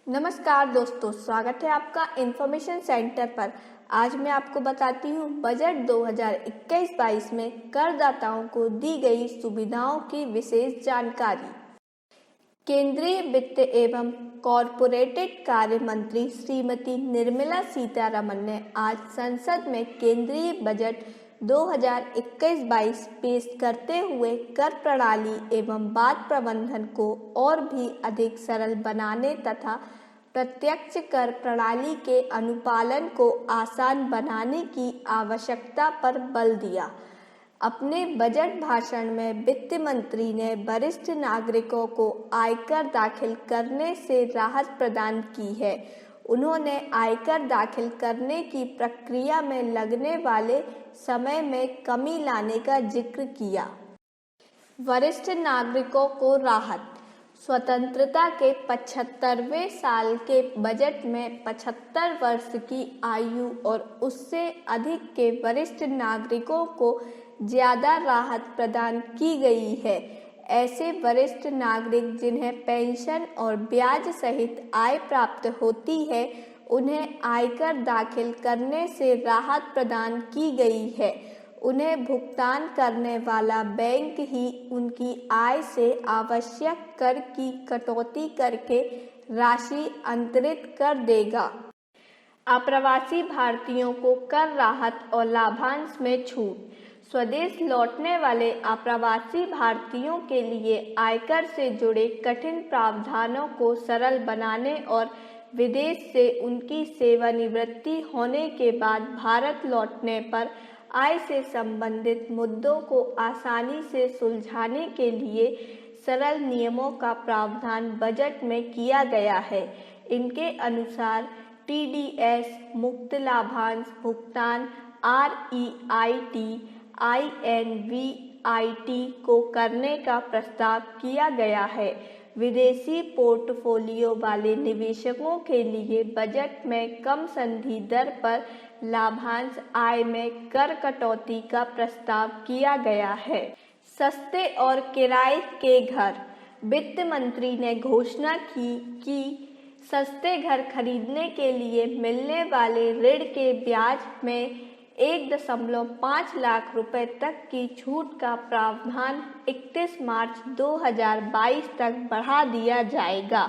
नमस्कार दोस्तों, स्वागत है आपका इन्फॉर्मेशन सेंटर पर। आज मैं आपको बताती हूँ बजट 2021-22 में करदाताओं को दी गई सुविधाओं की विशेष जानकारी। केंद्रीय वित्त एवं कॉरपोरेट कार्य मंत्री श्रीमती निर्मला सीतारमण ने आज संसद में केंद्रीय बजट 2021-22 पेश करते हुए कर प्रणाली एवं बाद प्रबंधन को और भी अधिक सरल बनाने तथा प्रत्यक्ष कर प्रणाली के अनुपालन को आसान बनाने की आवश्यकता पर बल दिया। अपने बजट भाषण में वित्त मंत्री ने वरिष्ठ नागरिकों को आयकर दाखिल करने से राहत प्रदान की है। उन्होंने आयकर दाखिल करने की प्रक्रिया में लगने वाले समय में कमी लाने का जिक्र किया। वरिष्ठ नागरिकों को राहत। स्वतंत्रता के 75वें साल के बजट में 75 वर्ष की आयु और उससे अधिक के वरिष्ठ नागरिकों को ज़्यादा राहत प्रदान की गई है। ऐसे वरिष्ठ नागरिक जिन्हें पेंशन और ब्याज सहित आय प्राप्त होती है, उन्हें आयकर दाखिल करने से राहत प्रदान की गई है। उन्हें भुगतान करने वाला बैंक ही उनकी आय से आवश्यक कर की कटौती करके राशि अंतरित कर देगा। अप्रवासी भारतीयों को कर राहत और लाभांश में छूट। स्वदेश लौटने वाले अप्रवासी भारतीयों के लिए आयकर से जुड़े कठिन प्रावधानों को सरल बनाने और विदेश से उनकी सेवानिवृत्ति होने के बाद भारत लौटने पर आय से संबंधित मुद्दों को आसानी से सुलझाने के लिए सरल नियमों का प्रावधान बजट में किया गया है। इनके अनुसार TDS मुक्त लाभांश भुगतान REIT INVIT को करने का प्रस्ताव किया गया है। विदेशी पोर्टफोलियो वाले निवेशकों के लिए बजट में कम संधि दर पर लाभांश आय में कर कटौती का प्रस्ताव किया गया है। सस्ते और किराए के घर। वित्त मंत्री ने घोषणा की कि सस्ते घर खरीदने के लिए मिलने वाले ऋण के ब्याज में 1.5 लाख रुपए तक की छूट का प्रावधान 31 मार्च 2022 तक बढ़ा दिया जाएगा।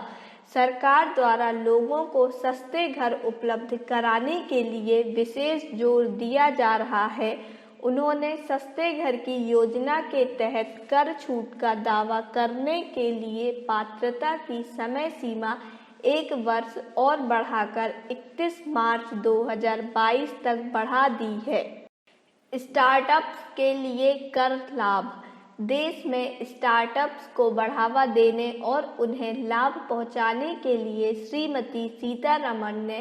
सरकार द्वारा लोगों को सस्ते घर उपलब्ध कराने के लिए विशेष जोर दिया जा रहा है। उन्होंने सस्ते घर की योजना के तहत कर छूट का दावा करने के लिए पात्रता की समय सीमा 1 वर्ष और बढ़ाकर 31 मार्च 2022 तक बढ़ा दी है। स्टार्टअप्स के लिए कर लाभ। देश में स्टार्टअप्स को बढ़ावा देने और उन्हें लाभ पहुंचाने के लिए श्रीमती सीतारमण ने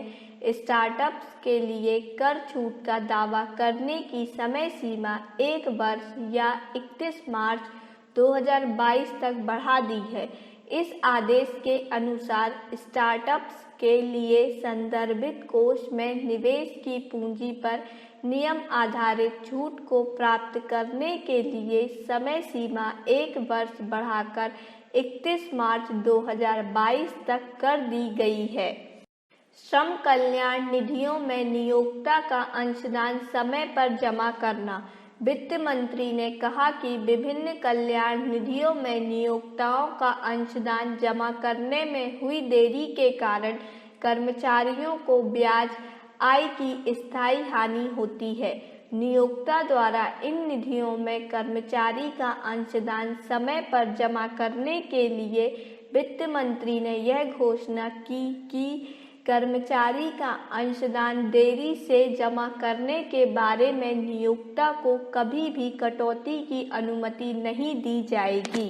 स्टार्टअप्स के लिए कर छूट का दावा करने की समय सीमा 1 वर्ष या 31 मार्च 2022 तक बढ़ा दी है। इस आदेश के अनुसार स्टार्टअप्स के लिए संदर्भित कोष में निवेश की पूंजी पर नियम आधारित छूट को प्राप्त करने के लिए समय सीमा 1 वर्ष बढ़ाकर 31 मार्च 2022 तक कर दी गई है। श्रम कल्याण निधियों में नियोक्ता का अंशदान समय पर जमा करना। वित्त मंत्री ने कहा कि विभिन्न कल्याण निधियों में नियोक्ताओं का अंशदान जमा करने में हुई देरी के कारण कर्मचारियों को ब्याज आय की स्थायी हानि होती है। नियोक्ता द्वारा इन निधियों में कर्मचारी का अंशदान समय पर जमा करने के लिए वित्त मंत्री ने यह घोषणा की कि कर्मचारी का अंशदान देरी से जमा करने के बारे में नियोक्ता को कभी भी कटौती की अनुमति नहीं दी जाएगी।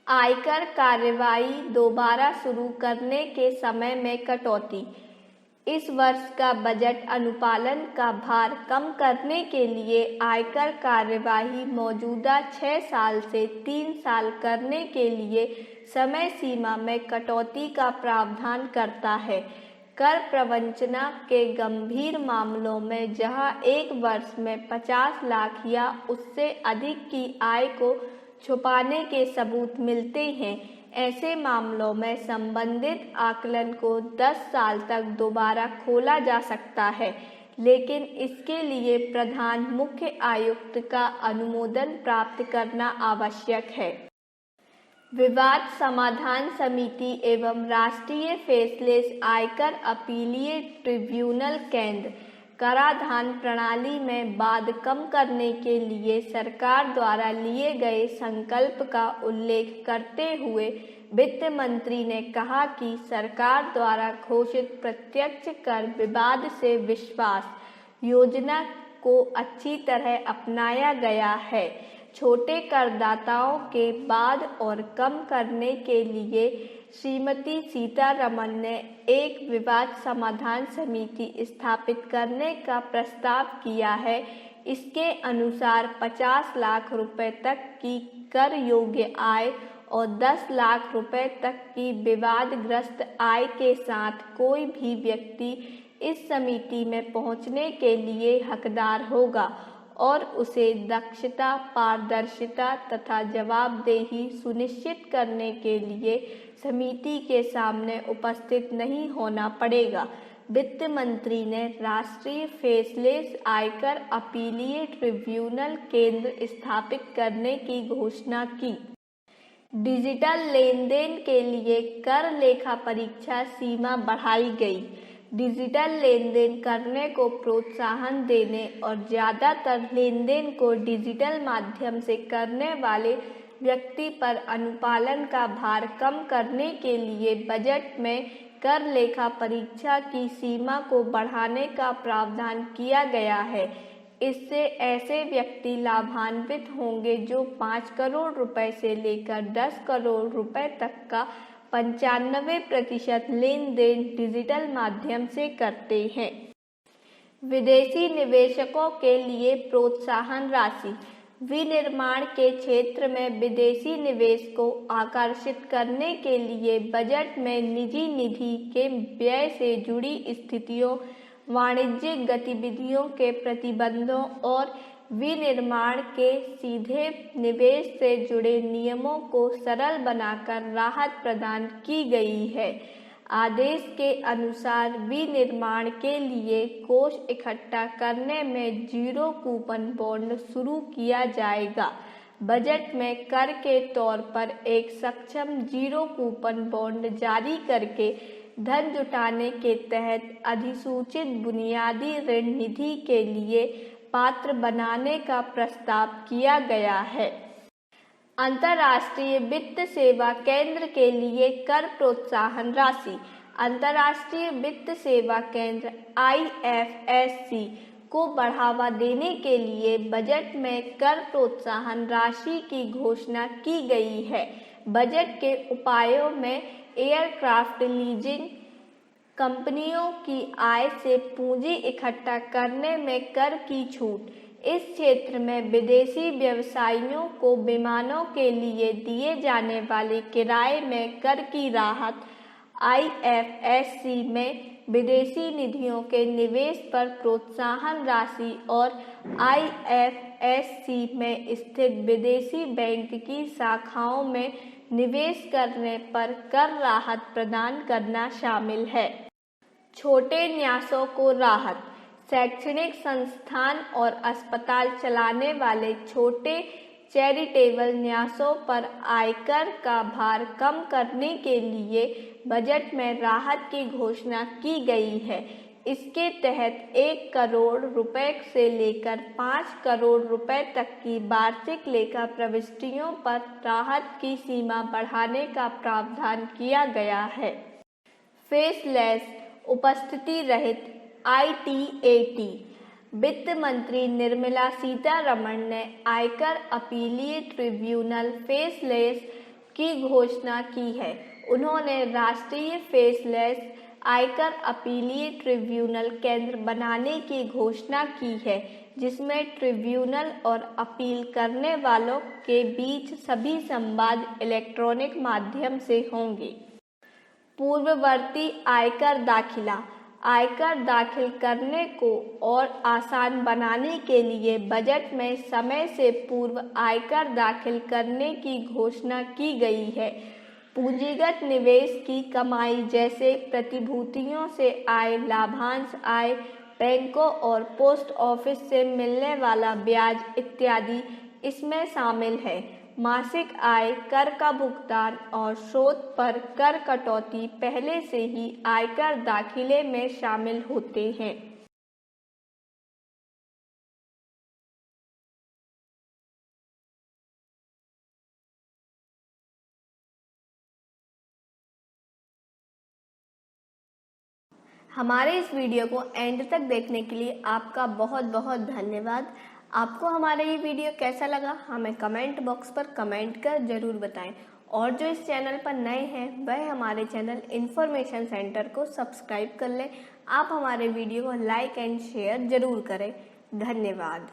आयकर कार्रवाई दोबारा शुरू करने के समय में कटौती। इस वर्ष का बजट अनुपालन का भार कम करने के लिए आयकर कार्यवाही मौजूदा 6 साल से 3 साल करने के लिए समय सीमा में कटौती का प्रावधान करता है। कर प्रवंचना के गंभीर मामलों में जहां एक वर्ष में 50 लाख या उससे अधिक की आय को छुपाने के सबूत मिलते हैं, ऐसे मामलों में संबंधित आकलन को 10 साल तक दोबारा खोला जा सकता है, लेकिन इसके लिए प्रधान मुख्य आयुक्त का अनुमोदन प्राप्त करना आवश्यक है। विवाद समाधान समिति एवं राष्ट्रीय फेसलेस आयकर अपीलीय ट्रिब्यूनल केंद्र कराधान प्रणाली में बाद कम करने के लिए सरकार द्वारा लिए गए संकल्प का उल्लेख करते हुए वित्त मंत्री ने कहा कि सरकार द्वारा घोषित प्रत्यक्ष कर विवाद से विश्वास योजना को अच्छी तरह अपनाया गया है। छोटे करदाताओं के बाद और कम करने के लिए श्रीमती सीतारमण ने एक विवाद समाधान समिति स्थापित करने का प्रस्ताव किया है। इसके अनुसार 50 लाख रुपए तक की कर योग्य आय और 10 लाख रुपए तक की विवादग्रस्त आय के साथ कोई भी व्यक्ति इस समिति में पहुंचने के लिए हकदार होगा और उसे दक्षता, पारदर्शिता तथा जवाबदेही सुनिश्चित करने के लिए समिति के सामने उपस्थित नहीं होना पड़ेगा। वित्त मंत्री ने राष्ट्रीय फेसलेस आयकर अपीलीय ट्रिब्यूनल केंद्र स्थापित करने की घोषणा की। डिजिटल लेन देन के लिए कर लेखा परीक्षा सीमा बढ़ाई गई। डिजिटल लेन देन करने को प्रोत्साहन देने और ज़्यादातर लेन देन को डिजिटल माध्यम से करने वाले व्यक्ति पर अनुपालन का भार कम करने के लिए बजट में कर लेखा परीक्षा की सीमा को बढ़ाने का प्रावधान किया गया है। इससे ऐसे व्यक्ति लाभान्वित होंगे जो 5 करोड़ रुपए से लेकर 10 करोड़ रुपए तक का 95% लेन देन डिजिटल माध्यम से करते हैं। विदेशी निवेशकों के लिए प्रोत्साहन राशि। विनिर्माण के क्षेत्र में विदेशी निवेश को आकर्षित करने के लिए बजट में निजी निधि के व्यय से जुड़ी स्थितियों, वाणिज्यिक गतिविधियों के प्रतिबंधों और विनिर्माण के सीधे निवेश से जुड़े नियमों को सरल बनाकर राहत प्रदान की गई है। आदेश के अनुसार विनिर्माण के लिए कोष इकट्ठा करने में 0 कूपन बॉन्ड शुरू किया जाएगा। बजट में कर के तौर पर एक सक्षम 0 कूपन बॉन्ड जारी करके धन जुटाने के तहत अधिसूचित बुनियादी ऋण निधि के लिए पात्र बनाने का प्रस्ताव किया गया है। अंतर्राष्ट्रीय वित्त सेवा केंद्र के लिए कर प्रोत्साहन राशि। अंतर्राष्ट्रीय वित्त सेवा केंद्र IFSC को बढ़ावा देने के लिए बजट में कर प्रोत्साहन राशि की घोषणा की गई है। बजट के उपायों में एयरक्राफ्ट लीजिंग कंपनियों की आय से पूंजी इकट्ठा करने में कर की छूट, इस क्षेत्र में विदेशी व्यवसायियों को विमानों के लिए दिए जाने वाले किराए में कर की राहत, IFSC में विदेशी निधियों के निवेश पर प्रोत्साहन राशि और IFSC में स्थित विदेशी बैंक की शाखाओं में निवेश करने पर कर राहत प्रदान करना शामिल है। छोटे न्यासों को राहत। शैक्षणिक संस्थान और अस्पताल चलाने वाले छोटे चैरिटेबल न्यासों पर आयकर का भार कम करने के लिए बजट में राहत की घोषणा की गई है। इसके तहत 1 करोड़ रुपए से लेकर 5 करोड़ रुपए तक की वार्षिक लेखा प्रविष्टियों पर राहत की सीमा बढ़ाने का प्रावधान किया गया है। फेसलेस उपस्थिति रहित ITAT। वित्त मंत्री निर्मला सीतारमण ने आयकर अपीलीय ट्रिब्यूनल फेसलेस की घोषणा की है। उन्होंने राष्ट्रीय फेसलेस आयकर अपीलीय ट्रिब्यूनल केंद्र बनाने की घोषणा की है, जिसमें ट्रिब्यूनल और अपील करने वालों के बीच सभी संवाद इलेक्ट्रॉनिक माध्यम से होंगे। पूर्ववर्ती आयकर दाखिला। आयकर दाखिल करने को और आसान बनाने के लिए बजट में समय से पूर्व आयकर दाखिल करने की घोषणा की गई है। पूंजीगत निवेश की कमाई जैसे प्रतिभूतियों से आय, लाभांश आय, बैंकों और पोस्ट ऑफिस से मिलने वाला ब्याज इत्यादि इसमें शामिल है। मासिक आय, कर का भुगतान और स्रोत पर कर कटौती पहले से ही आयकर दाखिले में शामिल होते हैं। हमारे इस वीडियो को एंड तक देखने के लिए आपका बहुत बहुत धन्यवाद। आपको हमारा ये वीडियो कैसा लगा हमें कमेंट बॉक्स पर कमेंट कर ज़रूर बताएं और जो इस चैनल पर नए हैं वह हमारे चैनल इन्फॉर्मेशन सेंटर को सब्सक्राइब कर लें। आप हमारे वीडियो को लाइक एंड शेयर ज़रूर करें। धन्यवाद।